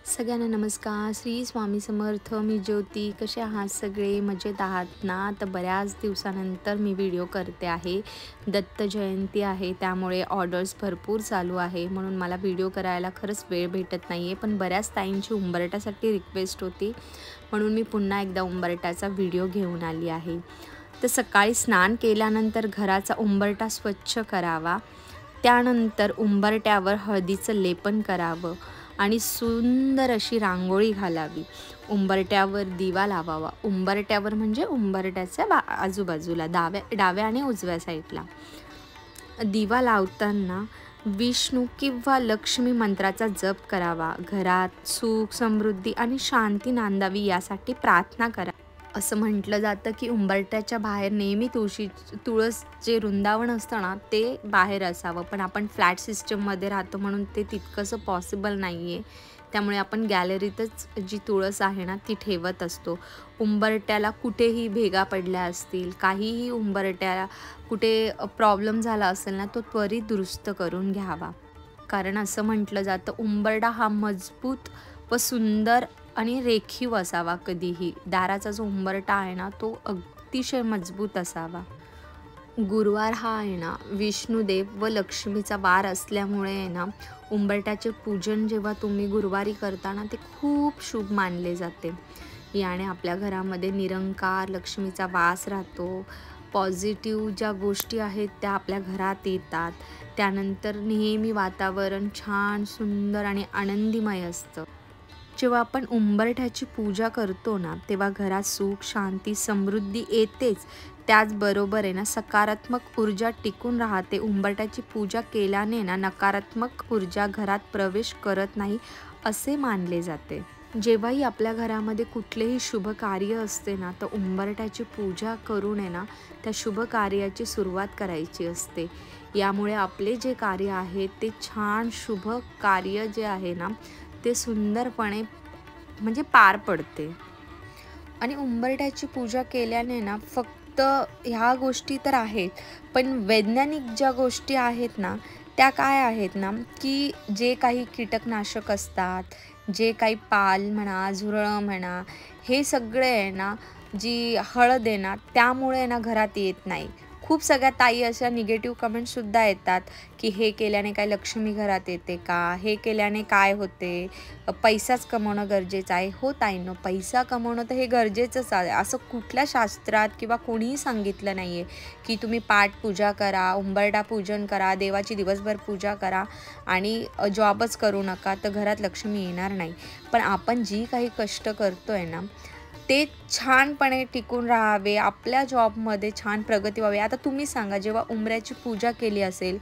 सगळ्यांना नमस्कार. श्री स्वामी समर्थ. मी ज्योती. कसे आहात सगळे? मजेत आहात ना? तर बऱ्याच दिवसानंतर मी व्हिडिओ करते आहे. दत्त जयंती आहे, त्यामुळे ऑर्डर्स भरपूर चालू आहे, म्हणून मला व्हिडिओ करायला खरंच वेळ भेटत नाही आहे. पण बऱ्याच ताईंची उंबरठ्यासाठी रिक्वेस्ट होती, म्हणून मी पुन्हा एकदा उंबरठ्याचा व्हिडिओ घेऊन आली आहे. तर सकाळी स्नान केल्यानंतर घराचा उंबरठा स्वच्छ करावा. त्यानंतर उंबरठ्यावर हळदीचं लेपन करावं आणि सुंदर अशी रांगोळी घालावी. उंबरठ्यावर दिवा लावावा. उंबरठ्यावर म्हणजे उंबरठ्याच्या आजूबाजूला डाव्या आणि उजव्या साईडला दिवा लावताना विष्णू किंवा लक्ष्मी मंत्राचा जप करावा. घरात सुख, समृद्धी आणि शांती नांदावी यासाठी प्रार्थना करा. असं म्हटलं जातं की उंबरठ्याच्या बाहेर नेहमी तुळस जे वृंदावन असतं ना, ते बाहेर असावं. पण आपण फ्लॅट सिस्टममध्ये राहतो, म्हणून ते तितकंसं पॉसिबल नाही आहे. त्यामुळे आपण गॅलरीतच जी तुळस आहे ना, ती ठेवत असतो. उंबरठ्याला कुठेही भेगा पडल्या असतील, काहीही उंबरठ्याला कुठे प्रॉब्लेम झाला असेल ना, तो त्वरित दुरुस्त करून घ्यावा. कारण असं म्हटलं जातं, उंबरठा हा मजबूत व सुंदर आणि रेखीव असावा. कधीही दाराचा जो उंबरठा आहे ना, तो अतिशय मजबूत असावा. गुरुवार हा आहे ना, विष्णुदेव व लक्ष्मीचा वार असल्यामुळे आहे ना, उंबरठ्याचे पूजन जेव्हा तुम्ही गुरुवारी करता ना, ते खूप शुभ मानले जाते. याने आपल्या घरामध्ये निरंकार लक्ष्मीचा वास राहतो. पॉझिटिव्ह ज्या गोष्टी आहेत त्या आपल्या घरात येतात. त्यानंतर नेहमी वातावरण छान, सुंदर आणि आनंदीमय असतं. जेव्हा आपण उंबरठ्याची पूजा करतो ना, तेव्हा घरात सुख, शांती, समृद्धी येतेच. त्याचबरोबर आहे ना, सकारात्मक ऊर्जा टिकून राहते. उंबरठ्याची पूजा केल्याने ना, नकारात्मक ऊर्जा घरात प्रवेश करत नाही असे मानले जाते. जेव्हाही आपल्या घरामध्ये कुठलेही शुभ कार्य असते ना, तर उंबरठ्याची पूजा करून आहे ना, त्या शुभ कार्याची सुरुवात करायची असते. यामुळे आपले जे कार्य आहे ते छान शुभ कार्य जे आहे ना, ते सुंदरपणे म्हणजे पार पडते. आणि उंबरठ्याची पूजा केल्याने ना, फक्त ह्या गोष्टी तर आहेत, पण वैज्ञानिक ज्या गोष्टी आहेत ना, त्या काय आहेत ना, की जे काही कीटकनाशक असतात, जे काही पाल म्हणा, झुरळं म्हणा, हे सगळे आहे ना, जी हळद आहे ना, त्यामुळे ना घरात येत नाही. खूप सगळ्या ताई अशा निगेटिव्ह कमेंट्ससुद्धा येतात, की हे केल्याने काय लक्ष्मी घरात येते का? हे केल्याने काय होते? पैसाच कमवणं गरजेचं आहे. हो ताईंनो, पैसा कमवणं तर हे गरजेचंच आहे. असं कुठल्या शास्त्रात किंवा कोणीही सांगितलं नाही आहे, की तुम्ही पाठ पूजा करा, उंबरठा पूजन करा, देवाची दिवसभर पूजा करा आणि जॉबच करू नका, तर घरात लक्ष्मी येणार नाही. पण आपण जी काही कष्ट करतोय ना, ते छानपणे टिकून राहावे, आपल्या जॉबमध्ये छान प्रगती व्हावी. आता तुम्ही सांगा, जेव्हा उंबऱ्याची पूजा केली असेल,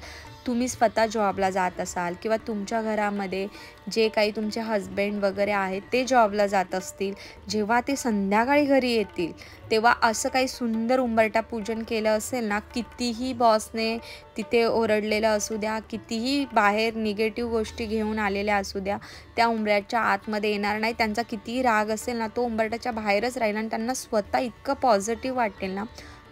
तुम्ही स्वतः जॉबला जात असाल किंवा तुमच्या घरामध्ये जे काही तुमचे हजबंड वगैरे आहेत ते जॉबला जात असतील, जेव्हा ते संध्याकाळी घरी येतील, तेव्हा असं काही सुंदर उंबरठा पूजन केलं असेल ना, कितीही बॉसने तिथे ओरडलेलं असू द्या, कितीही बाहेर निगेटिव्ह गोष्टी घेऊन आलेल्या असू द्या, त्या उंबऱ्याच्या आतमध्ये येणार नाही. त्यांचा कितीही राग असेल ना, तो उंबरठ्याच्या बाहेरच राहील आणि त्यांना स्वतः इतकं पॉझिटिव्ह वाटेल ना,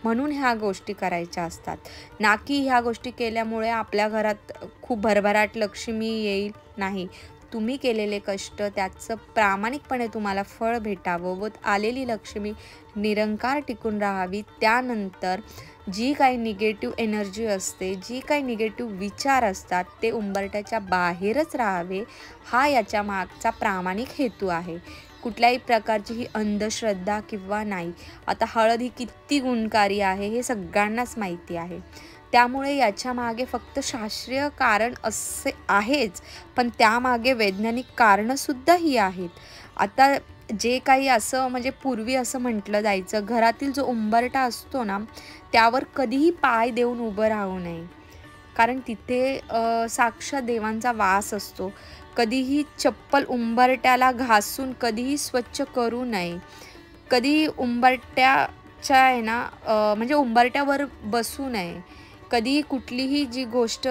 म्हणून ह्या गोष्टी करायच्या असतात. ना की ह्या गोष्टी केल्यामुळे आपल्या घरात खूप भरभराट लक्ष्मी येईल, नाही. तुम्ही केलेले कष्ट त्याचं प्रामाणिकपणे तुम्हाला फळ भेटावं व आलेली लक्ष्मी निरंकार टिकून राहावी. त्यानंतर जी काही निगेटिव्ह एनर्जी असते, जी काही निगेटिव्ह विचार असतात, ते उंबरठ्याच्या बाहेरच राहावे, हा याच्या मागचा प्रामाणिक हेतू आहे. कुठल्याही प्रकारची ही अंधश्रद्धा किंवा नाही. आता हळद ही किती गुणकारी आहे हे सगळ्यांनाच माहिती आहे. त्यामुळे याच्यामागे फक्त शास्त्रीय कारण असे आहेच, पण त्यामागे वैज्ञानिक कारणंसुद्धा ही आहेत. आता जे काही असं म्हणजे पूर्वी असं म्हटलं जायचं, घरातील जो उंबरठा असतो ना, त्यावर कधीही पाय देऊन उभं राहू नये. कारण तिथे साक्षात देवांचा वास असतो. कधीही चप्पल उंबरठ्याला घासून कधीही स्वच्छ करू नये. कधी उंबरठ्याच्या आहे ना, म्हणजे उंबरठ्यावर बसू नये. कधीही कुठलीही जी गोष्ट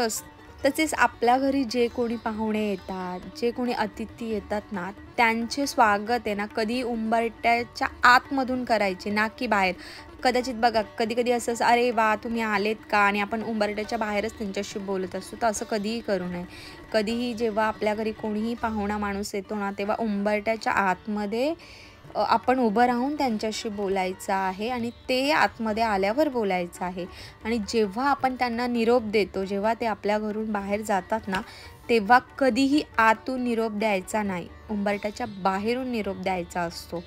तसेच आपल्या घरी जे कोणी पाहुणे येतात, जे कोणी अतिथी येतात ना, त्यांचे स्वागत आहे ना कधी उंबरठ्याच्या आतमधून करायचे ना की बाहेर. कदाचित बघा कधी-कधी असं "अरे वाह! तुम्ही आलेत का?" आणि आपण उंबरठ्याच्या बाहेरच त्यांच्याशी बोलत असतो. तर असं कधीही करू नये. कधीही जेव्हा आपल्या घरी कोणीही पाहुणा माणूस येतो ना, तेव्हा उंबरठ्याच्या आतमध्ये आपण उभं राहून त्यांच्याशी बोलायचं आहे आणि ते आतमध्ये आल्यावर बोलायचं आहे. आणि जेव्हा आपण त्यांना निरोप देतो, जेव्हा ते आपल्या घरून बाहेर जातात ना, तेव्हा कधीही आतून निरोप द्यायचा नाही. उंबरठ्याच्या बाहेरून निरोप द्यायचा असतो.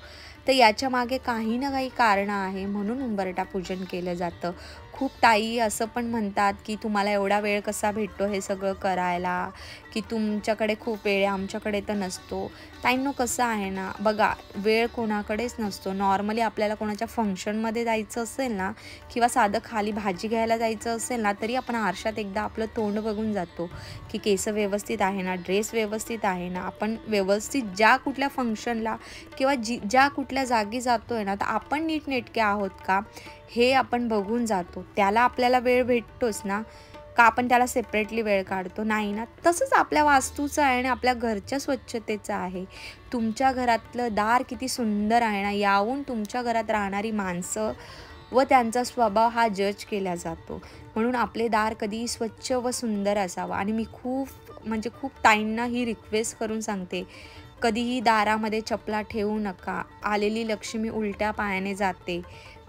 तर याच्यामागे काही ना काही कारणं आहे, म्हणून उंबरठा पूजन केलं जातं. खूप ताई असं पण म्हणतात, की तुम्हाला एवढा वेळ कसा भेटतो हे सगळं करायला, की तुमच्याकडे खूप वेळ आहे, आमच्याकडे तर नसतो. ताईंनो कसं आहे ना, बघा वेळ कोणाकडेच नसतो. नॉर्मली आपल्याला कोणाच्या फंक्शनमध्ये जायचं असेल ना किंवा साधं खाली भाजी घ्यायला जायचं असेल ना, तरी आपण आरशात एकदा आपलं तोंड बघून जातो, की केस व्यवस्थित आहे ना, ड्रेस व्यवस्थित आहे ना, आपण व्यवस्थित ज्या कुठल्या फंक्शनला किंवा ज्या कुठल्या जागी जातोय ना, तर आपण नीटनेटके आहोत का, हे आपण बघून जातो. त्याला आपल्याला वेळ भेटतोच ना, का आपण त्याला सेपरेटली वेळ काढतो? नाही ना. तसंच आपल्या वास्तूचं आहे आणि आपल्या घरच्या स्वच्छतेचं आहे. तुमच्या घरातलं दार किती सुंदर आहे ना, याहून तुमच्या घरात राहणारी माणसं व त्यांचा स्वभाव हा जज केला जातो. म्हणून आपले दार कधीही स्वच्छ व सुंदर असावं. आणि मी खूप ताईंना ही रिक्वेस्ट करून सांगते, कधीही दारामध्ये चपला ठेवू नका. आलेली लक्ष्मी उलट्या पायाने जाते.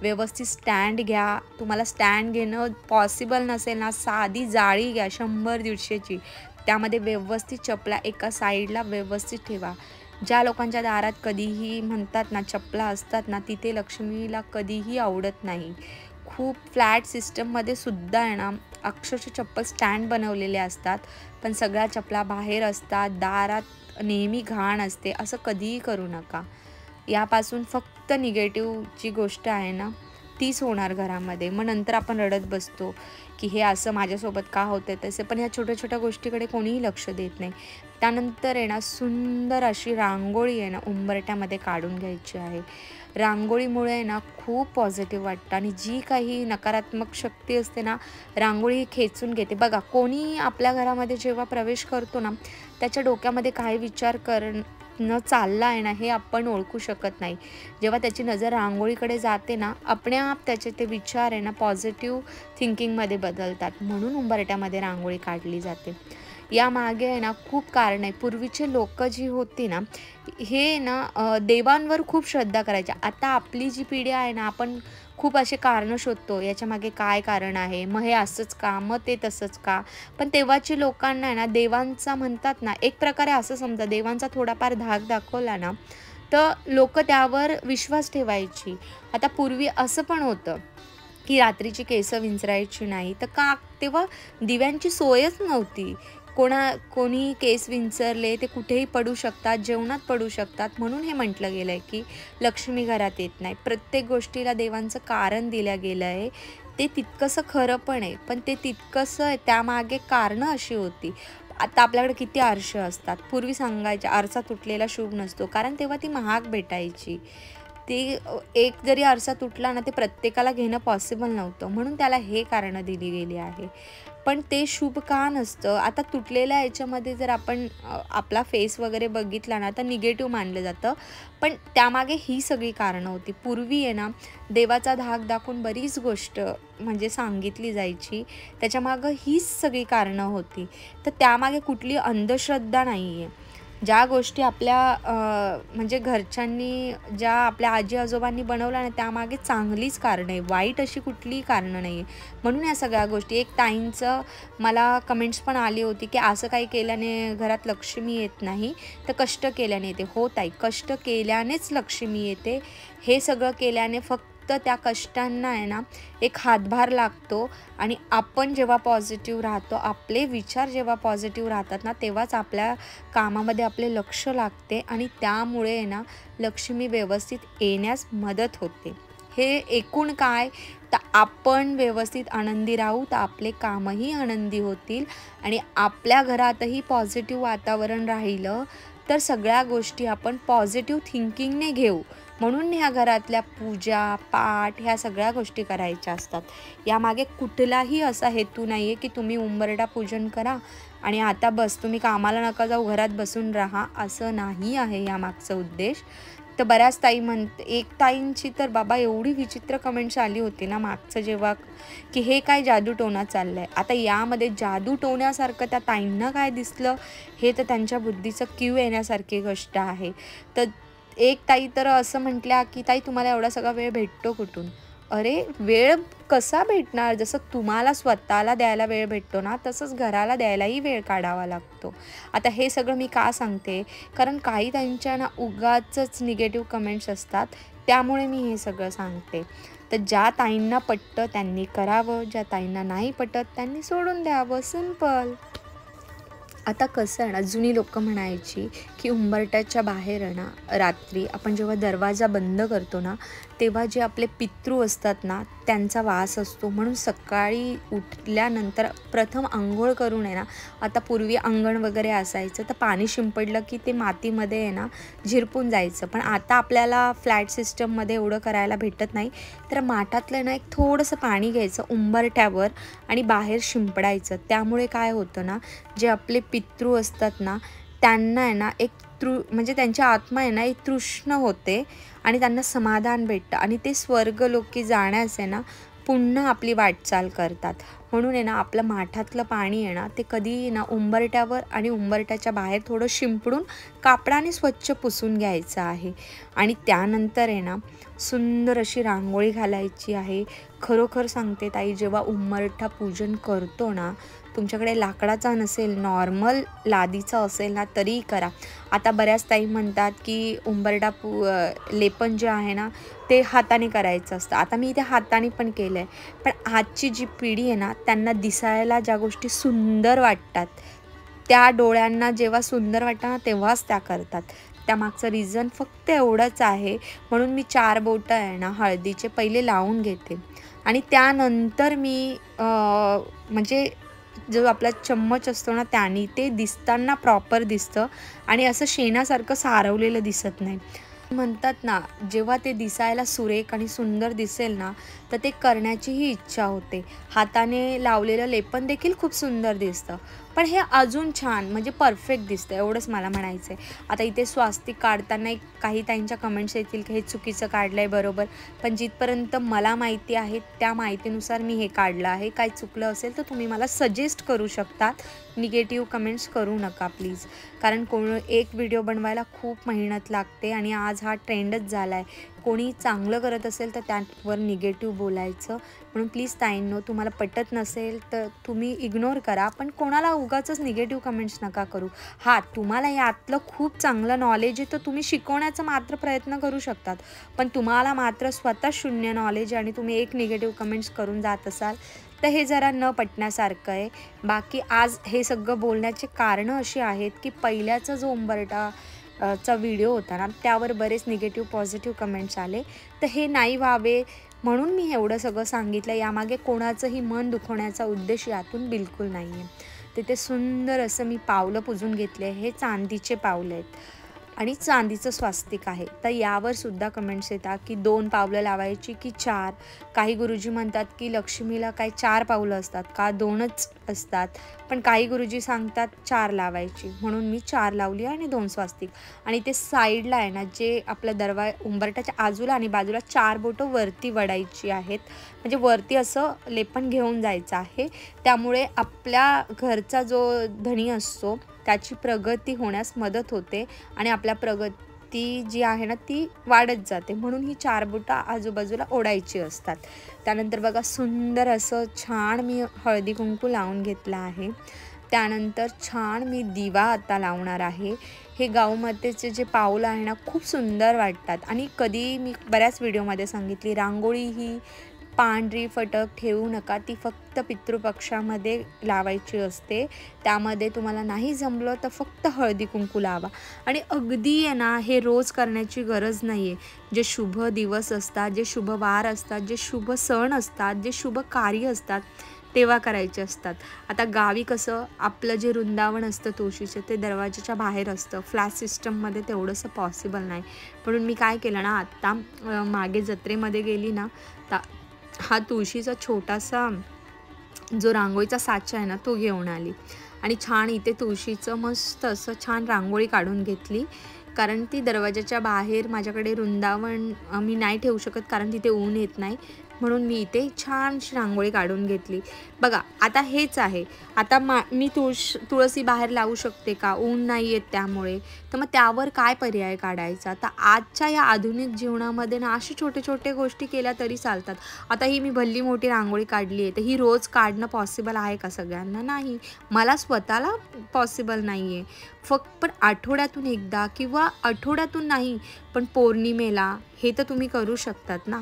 व्यवस्थित स्टँड घ्या. तुम्हाला स्टँड घेणं पॉसिबल नसेल ना, साधी जाळी घ्या 100-150ची. त्यामध्ये व्यवस्थित चपला एका साईडला व्यवस्थित ठेवा. ज्या लोकांच्या दारात कधीही म्हणतात ना चपला असतात ना, तिथे लक्ष्मीला कधीही आवडत नाही. खूप फ्लॅट सिस्टममध्ये सुद्धा आहे ना, अक्षरशः चप्पल स्टँड बनवलेले असतात, पण सगळ्या चपला बाहेर असतात. दारात नेहमी घाण असते. असं कधीही करू नका. यापासून फक्त निगेटिव्ह जी गोष्ट आहे ना, तीच होणार घरामध्ये. मग नंतर आपण रडत बसतो, की हे असं माझ्यासोबत का होतंय तसे. पण ह्या छोट्या-छोट्या गोष्टीकडे कोणीही लक्ष देत नाही. त्यानंतर आहे ना, सुंदर अशी रांगोळी आहे ना, उंबरठ्यामध्ये काढून घ्यायची आहे. रांगोळीमुळे आहे ना, खूप पॉझिटिव्ह वाटतं आणि जी काही नकारात्मक शक्ती असते ना, रांगोळी ही खेचून घेते. बघा, कोणी आपल्या घरामध्ये जेव्हा प्रवेश करतो ना, त्याच्या डोक्यामध्ये काय विचार न चालला आहे ना, हे आपण ओळखू शकत नाही. जेव्हा त्याची नजर रांगोळीकडे जाते ना, आपणेआप त्याचे ते विचार आहे ना, पॉझिटिव्ह थिंकिंगमध्ये बदलतात. म्हणून उंबरठ्यामध्ये रांगोळी काढली जाते. यामागे आहे ना, खूप कारण आहे. पूर्वीचे लोकं जी होती ना, हे ना देवांवर खूप श्रद्धा करायच्या. आता आपली जी पिढी आहे ना, आपण खूप असे कारणं शोधतो. याच्यामागे काय कारण आहे? मग हे असंच का? मग ते तसंच का? पण तेव्हाची लोकांना आहे ना, देवांचा म्हणतात ना, एक प्रकारे असं समजा देवांचा थोडाफार धाक दाखवला ना, तर लोकं त्यावर विश्वास ठेवायची. आता पूर्वी असं पण होतं, की रात्रीची केसं विंचरायची नाही. तर का? तेव्हा दिव्यांची सोयच नव्हती. कोणी केस विंचरले ते कुठेही पडू शकतात, जेवणात पडू शकतात. म्हणून हे म्हटलं गेलं आहे, की लक्ष्मी घरात येत नाही. प्रत्येक गोष्टीला देवांचं कारण दिलं गेलं आहे. ते तितकंसं खरं पण आहे. पण ते तितकंसं त्यामागे कारणं अशी होती. आता आपल्याकडे किती आरसे असतात. पूर्वी सांगायचे आरसा तुटलेला शुभ नसतो. कारण तेव्हा ती महाग भेटायची. एक जरी आरसा तुटला ना, ते प्रत्येकाला घेणं पॉसिबल नव्हतं. म्हणून त्याला हे कारणं दिली गेली आहे. पण ते शुभ का नसतं? आता तुटलेल्या ह्याच्यामध्ये जर आपण आपला फेस वगैरे बघितला ना, तर निगेटिव्ह मानलं जातं. पण त्यामागे ही सगळी कारणं होती. पूर्वी आहे ना, देवाचा धाक दाखवून बरीच गोष्ट म्हणजे सांगितली जायची. त्याच्यामागं हीच सगळी कारणं होती. तर त्यामागे कुठली अंधश्रद्धा नाही आहे. ज्या गोष्टी आपल्या म्हणजे घरच्यांनी ज्या आपल्या आजी-आजोबांनी बनवल्या ना, त्यामागे चांगलीच कारणं आहे. वाईट अशी कुठलीही कारणं नाही आहे. म्हणून या सगळ्या गोष्टी एक ताईंचं मला कमेंट्स पण आली होती, की असं काही केल्याने घरात लक्ष्मी येत नाही, तर कष्ट केल्याने येते. हो ताई, कष्ट केल्यानेच लक्ष्मी येते. हे सगळं केल्याने फक्त त्या कष्टांना आहे ना, एक हातभार लागतो आणि आपण जेव्हा पॉझिटिव्ह राहतो, आपले विचार जेव्हा पॉझिटिव्ह राहतात ना, तेव्हाच आपल्या कामामध्ये आपले लक्ष लागते आणि त्यामुळे आहे ना, लक्ष्मी व्यवस्थित येण्यास मदत होते. हे एकूण काय, तर आपण व्यवस्थित आनंदी राहू, तर आपले कामही आनंदी होतील आणि आपल्या घरातही पॉझिटिव्ह वातावरण राहिलं, तर सगळ्या गोष्टी आपण पॉझिटिव्ह थिंकिंगने घेऊ. म्हणून ह्या घरातल्या पूजा पाठ ह्या सगळ्या गोष्टी करायच्या असतात. यामागे कुठलाही असा हेतू नाही आहे की तुम्ही उंबरठा पूजन करा आणि आता बस तुम्ही कामाला नका जाऊ, घरात बसून राहा, असं नाही आहे यामागचा उद्देश. तर बऱ्याच एक ताईंची तर बाबा एवढी विचित्र कमेंट्स आली होती ना मागचं जेव्हा, की हे काय जादूटोणा चाललं आहे. आता यामध्ये जादूटोण्यासारखं त्या ताईंना काय दिसलं हे तर त्यांच्या बुद्धीचं क्यू येण्यासारखी गोष्ट आहे. तर एक ताई तर असं म्हटल्या की ताई तुम्हाला एवढा सगळा वेळ भेटतो कुठून? अरे वेळ कसा भेटणार? जसं तुम्हाला स्वतःला द्यायला वेळ भेटतो ना, तसंच घराला द्यायलाही वेळ काढावा लागतो. आता हे सगळं मी का सांगते, कारण काही त्यांच्या ना उगाचच निगेटिव्ह कमेंट्स असतात, त्यामुळे मी हे सगळं सांगते. तर ज्या ताईंना पटतं त्यांनी करावं, ज्या ताईंना नाही पटत त्यांनी सोडून द्यावं, सिंपल. आता कसं आहे ना, जुनी लोकं म्हणायची की उंबरठ्याच्या बाहेर आहे ना, रात्री आपण जेव्हा दरवाजा बंद करतो ना, तेव्हा जे आपले पितृ असतात ना, त्यांचा वास असतो. म्हणून सकाळी उठल्यानंतर प्रथम अंघोळ करून आहे ना, आता पूर्वी अंगण वगैरे असायचं तर पाणी शिंपडलं की ते मातीमध्ये आहे ना झिरपून जायचं. पण आता आपल्याला फ्लॅट सिस्टममध्ये एवढं करायला भेटत नाही. तर माठातलं ना एक थोडंसं पाणी घ्यायचं उंबरठ्यावर आणि बाहेर शिंपडायचं. त्यामुळे काय होतं ना, जे आपले पितृ असतात ना, त्यांना आहे ना एक म्हणजे त्यांची आत्मा आहे ना एक तृष्ण होते आणि त्यांना समाधान भेटतं आणि ते स्वर्गलोकी जाण्यास आहे ना पुन्हा आपली वाटचाल करतात. म्हणून आहे ना आपलं माठातलं पाणी आहे ना ते कधी ना उंबरठ्यावर आणि उंबरठ्याच्या बाहेर थोडं शिंपडून कापडाने स्वच्छ पुसून घ्यायचं आहे. आणि त्यानंतर आहे ना सुंदर अशी रांगोळी घालायची आहे. खरोखर सांगते ताई, जेव्हा उंबरठा पूजन करतो ना, तुमच्याकडे लाकडाचा नसेल, नॉर्मल लादीचा असेल ना तरीही करा. आता बऱ्याच ताई म्हणतात की उंबरठा लेपन जे आहे ना ते हाताने करायचं असतं. आता मी ते हाताने पण केलं आहे. पण आजची जी पिढी आहे ना त्यांना दिसायला ज्या गोष्टी सुंदर वाटतात, त्या डोळ्यांना जेव्हा सुंदर वाटतं ना तेव्हाच त्या करतात. त्यामागचं रिझन फक्त एवढंच आहे. म्हणून मी 4 बोटं आहे ना हळदीचे पहिले लावून घेते आणि त्यानंतर मी म्हणजे जो आपला चम्मच असतो ना त्याने ते दिसताना प्रॉपर दिसतं आणि असं शेणासारखं सारवलेलं दिसत नाही. म्हणतात ना, जेव्हा ते दिसायला सुरेख आणि सुंदर दिसेल ना तर ते करण्याचीही इच्छा होते. हाताने लावलेलं लेपन देखील खूप सुंदर दिसतं, पण हे अजून छान म्हणजे परफेक्ट दिसतं, एवढंच मला म्हणायचं आहे. आता इथे स्वास्तिक काढताना काही ताईंच्या कमेंट्स येतील की हे चुकीचं काढलं आहे, बरोबर. पण जिथपर्यंत मला माहिती आहे त्या माहितीनुसार मी हे काढलं आहे. काही चुकलं असेल तर तुम्ही मला सजेस्ट करू शकतात. निगेटिव्ह कमेंट्स करू नका प्लीज, कारण एक व्हिडिओ बनवायला खूप मेहनत लागते आणि आज हा ट्रेंडच झाला आहे. कोणी चांगलं करत असेल तर त्यावर निगेटिव्ह बोलायचं. म्हणून प्लीज ताईंनो, तुम्हाला पटत नसेल तर तुम्ही इग्नोर करा, पण कोणाला उगाचच निगेटिव्ह कमेंट्स नका करू. हां, तुम्हाला यातलं खूप चांगलं नॉलेज आहे तर तुम्ही शिकवण्याचा मात्र प्रयत्न करू शकतात. पण तुम्हाला मात्र स्वतः शून्य नॉलेज आणि तुम्ही एक निगेटिव्ह कमेंट्स करून जात असाल तर हे जरा न पटण्यासारखं आहे. बाकी आज हे सगळं बोलण्याचे कारणं अशी आहेत की पहिल्याचा जो उंबरठा चा व्हिडिओ होता ना त्यावर बरेच निगेटिव्ह पॉझिटिव्ह कमेंट्स आले. तर हे नाही व्हावे म्हणून मी एवढं सगळं सांगितलं. यामागे कोणाचंही मन दुखवण्याचा उद्देश यातून बिलकुल नाही आहे. तिथे सुंदर असं मी पावलं पुजून घेतले. हे चांदीचे पावलं आहेत आणि चांदीचं स्वास्तिक आहे. तर यावर सुद्धा कमेंट्स येतात की 2 पावलं लावायची की 4. काही गुरुजी म्हणतात की लक्ष्मीला काय 4 पावलं असतात का, 2च असतात. पण काही गुरुजी सांगतात 4 लावायची, म्हणून मी 4 लावली आणि 2 स्वास्तिक. आणि ते साईडला आहे ना जे आपलं उंबरठ्याच्या आजूला आणि बाजूला 4 बोटं वरती वडायची आहेत. म्हणजे वरती असं लेपन घेऊन जायचं आहे. त्यामुळे आपल्या घरचा जो धनी असतो त्याची प्रगती होण्यास मदत होते आणि आपल्या प्रगती जी आहे ना ती वाढत जाते. म्हणून ही 4 बोटं आजूबाजूला ओढायची असतात. त्यानंतर बघा सुंदर असं छान मी हळदी कुंकू लावून घेतलं आहे. त्यानंतर छान मी दिवा आता लावणार आहे. हे गाऊमध्येचे जे पाऊलं आहे ना खूप सुंदर वाटतात. आणि कधी मी बऱ्याच व्हिडिओमध्ये सांगितली, रांगोळी ही पांढरी फटक ठेवू नका, ती फक्त पितृपक्षामध्ये लावायची असते. त्यामध्ये तुम्हाला नाही जमलं तर फक्त हळदी कुंकू लावा. आणि अगदी आहे ना हे रोज करण्याची गरज नाही आहे. जे शुभ दिवस असतात, जे शुभ वार असतात, जे शुभ सण असतात, जे शुभ कार्य असतात तेव्हा करायचे असतात. आता गावी कसं आपलं जे वृंदावन असतं तुळशीचं ते दरवाजाच्या बाहेर असतं, फ्लॅट सिस्टममध्ये तेवढंसं पॉसिबल नाही. म्हणून मी काय केलं ना, आत्ता मागे जत्रेमध्ये गेली ना, हा तुळशीचा छोटासा जो रांगोळीचा साचा आहे ना तो घेऊन आली आणि छान इथे तुळशीचं मस्त असं छान रांगोळी काढून घेतली. कारण ती दरवाजाच्या बाहेर माझ्याकडे वृंदावन मी नाही ठेवू शकत, कारण तिथे ऊन येत नाही. म्हणून मी इथे छानशी रांगोळी काढून घेतली. बघा आता हेच आहे. आता मी तुळशी बाहेर लावू शकते का? ऊन नाही येत त्यामुळे. तर मग त्यावर काय पर्याय काढायचा? तर आजच्या या आधुनिक जीवनामध्ये ना अशा छोटे गोष्टी केल्या तरी चालतात. आता ही मी भल्ली मोठी रांगोळी काढली आहे, तर ही रोज काढणं पॉसिबल आहे का सगळ्यांना? नाही. मला स्वतःला पॉसिबल नाही आहे. पण आठवड्यातून एकदा किंवा आठवड्यातून नाही, पण पौर्णिमेला हे तर तुम्ही करू शकतात ना.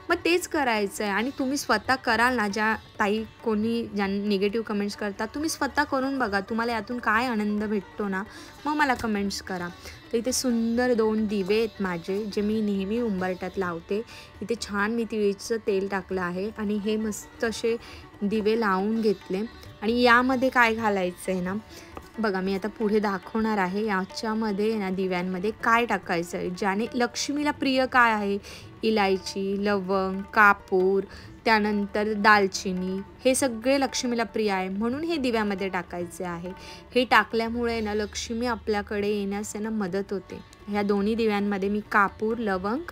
मग तेच करायचं आहे आणि तुम्ही स्वतः कराल ना. ज्या ताई कोणी ज्या निगेटिव्ह कमेंट्स करतात, तुम्ही स्वतः करून बघा. तुम्हाला यातून काय आनंद भेटतो ना, मग मला कमेंट्स करा. तर इथे सुंदर 2 दिवे आहेत माझे, जे मी नेहमी उंबरठ्यात लावते. इथे छान मी तिळीचं तेल टाकलं आहे आणि हे मस्त असे दिवे लावून घेतले. आणि यामध्ये काय घालायचं आहे ना, बघा मी आता पुढे दाखवणार आहे. याच्यामध्ये ना दिव्यांमध्ये काय टाकायचं आहे, ज्याने लक्ष्मीला प्रिय काय आहे. इलायची, लवंग, कापूर, त्यानंतर दालचिनी, हे सगळे लक्ष्मीला प्रिय आहे. म्हणून हे दिव्यामध्ये टाकायचे आहे. हे टाकल्यामुळे ना लक्ष्मी आपल्याकडे येण्यास ना मदत होते. ह्या दोन्ही दिव्यांमध्ये मी कापूर, लवंग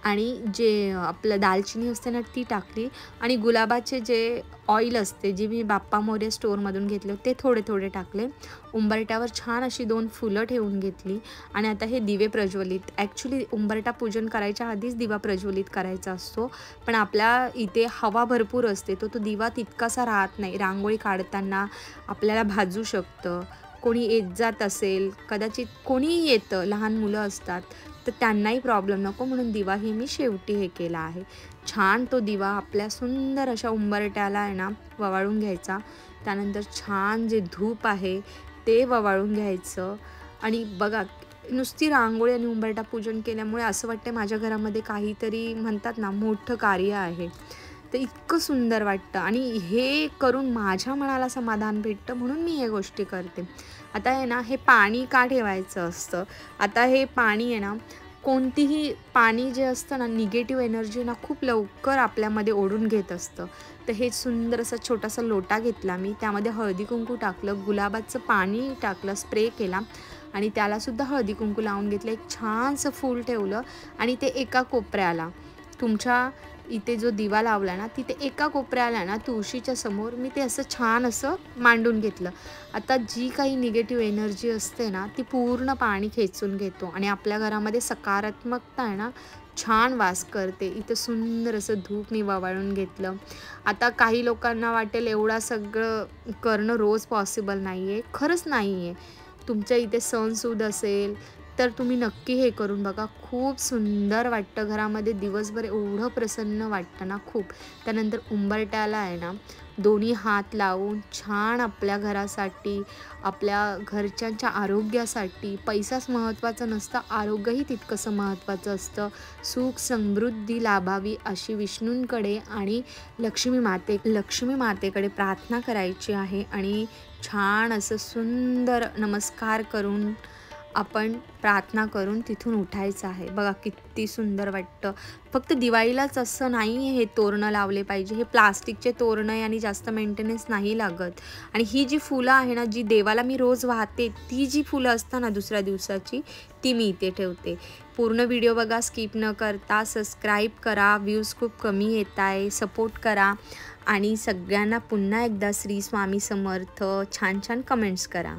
आणि जे आपलं दालचिनी असते ना ती टाकली आणि गुलाबाचे जे ऑइल असते, जे मी बाप्पा मोरया स्टोअरमधून घेतले ते थोडे टाकले. उंबरट्यावर छान अशी 2 फुलं ठेवून घेतली आणि आता हे दिवे प्रज्वलित. ॲक्च्युली उंबरटा पूजन करायच्या आधीच दिवा प्रज्वलित करायचा असतो, पण आपल्या इथे हवा भरपूर असते, तो दिवा तितकासा राहत नाही. रांगोळी काढताना आपल्याला भाजू शकतं. कोणी येत जात असेल, कदाचित कोणीही येतं, लहान मुलं असतात, तर त्यांनाही प्रॉब्लेम नको म्हणून दिवाही मी शेवटी हे केला आहे. छान तो दिवा आपल्या सुंदर अशा उंबरट्याला आहे ना ववाळून घ्यायचा. त्यानंतर छान जे धूप आहे ते ववाळून घ्यायचं. आणि बघा नुसती रांगोळी आणि उंबरटा पूजन केल्यामुळे असं वाटतं माझ्या घरामध्ये काहीतरी म्हणतात ना मोठं कार्य आहे. तर इतकं सुंदर वाटतं आणि हे करून माझ्या मनाला समाधान भेटतं, म्हणून मी हे गोष्टी करते. आता आहे ना हे पाणी का ठेवायचं असतं. आता हे पाणी आहे ना, कोणतीही पाणी जे असतं ना निगेटिव्ह एनर्जी ना खूप लवकर आपल्यामध्ये ओढून घेत असतं. तर हे सुंदर असा छोटासा लोटा घेतला मी, त्यामध्ये हळदी कुंकू टाकलं, गुलाबाचं पाणी टाकलं, स्प्रे केला आणि त्यालासुद्धा हळदी कुंकू लावून घेतलं. एक छानसं फूल ठेवलं आणि ते एका कोपऱ्याला तुमच्या इथे जो दिवा लावला ना तिथे एका कोपऱ्याला ना तुळशीच्या समोर मी ते असं छान असं मांडून घेतलं. आता जी काही निगेटिव्ह एनर्जी असते ना ती पूर्ण पाणी खेचून घेतो आणि आपल्या घरामध्ये सकारात्मकता आहे ना छान वास करते. इथं सुंदर असं धूप मी ववाळून घेतलं. आता काही लोकांना वाटेल एवढा सगळं करणं रोज पॉसिबल नाही आहे. खरंच नाही आहे. तुमच्या इथे सणसूद असेल तर तुम्ही नक्की हे करून बघा. खूप सुंदर वाटतं घरामध्ये, दिवसभर एवढं प्रसन्न वाटतं ना खूप. त्यानंतर उंबरट्याला आहे ना दोन्ही हात लावून छान आपल्या घरासाठी, आपल्या घरच्यांच्या आरोग्यासाठी, पैसाच महत्त्वाचं नसतं, आरोग्यही तितकंसं महत्त्वाचं असतं. सुख समृद्धी लाभावी अशी विष्णूंकडे आणि लक्ष्मी मातेकडे प्रार्थना करायची आहे आणि छान असं सुंदर नमस्कार करून आपण प्रार्थना करून तिथून उठायचं आहे. बघा किती सुंदर वाटतं. फक्त दिवाळीलाच असं नाही हे तोरणं लावले पाहिजे. हे प्लास्टिकचे तोरणं आहे आणि जास्त मेंटेनन्स नाही लागत. आणि ही जी फुलं आहे ना जी देवाला मी रोज वाहते, ती जी फुलं असतात ना दुसऱ्या दिवसाची, ती मी इथे ठेवते. पूर्ण व्हिडिओ बघा, स्किप न करता. सबस्क्राईब करा. व्ह्यूज खूप कमी येत आहे, सपोर्ट करा आणि सगळ्यांना पुन्हा एकदा श्री स्वामी समर्थ छान कमेंट्स करा.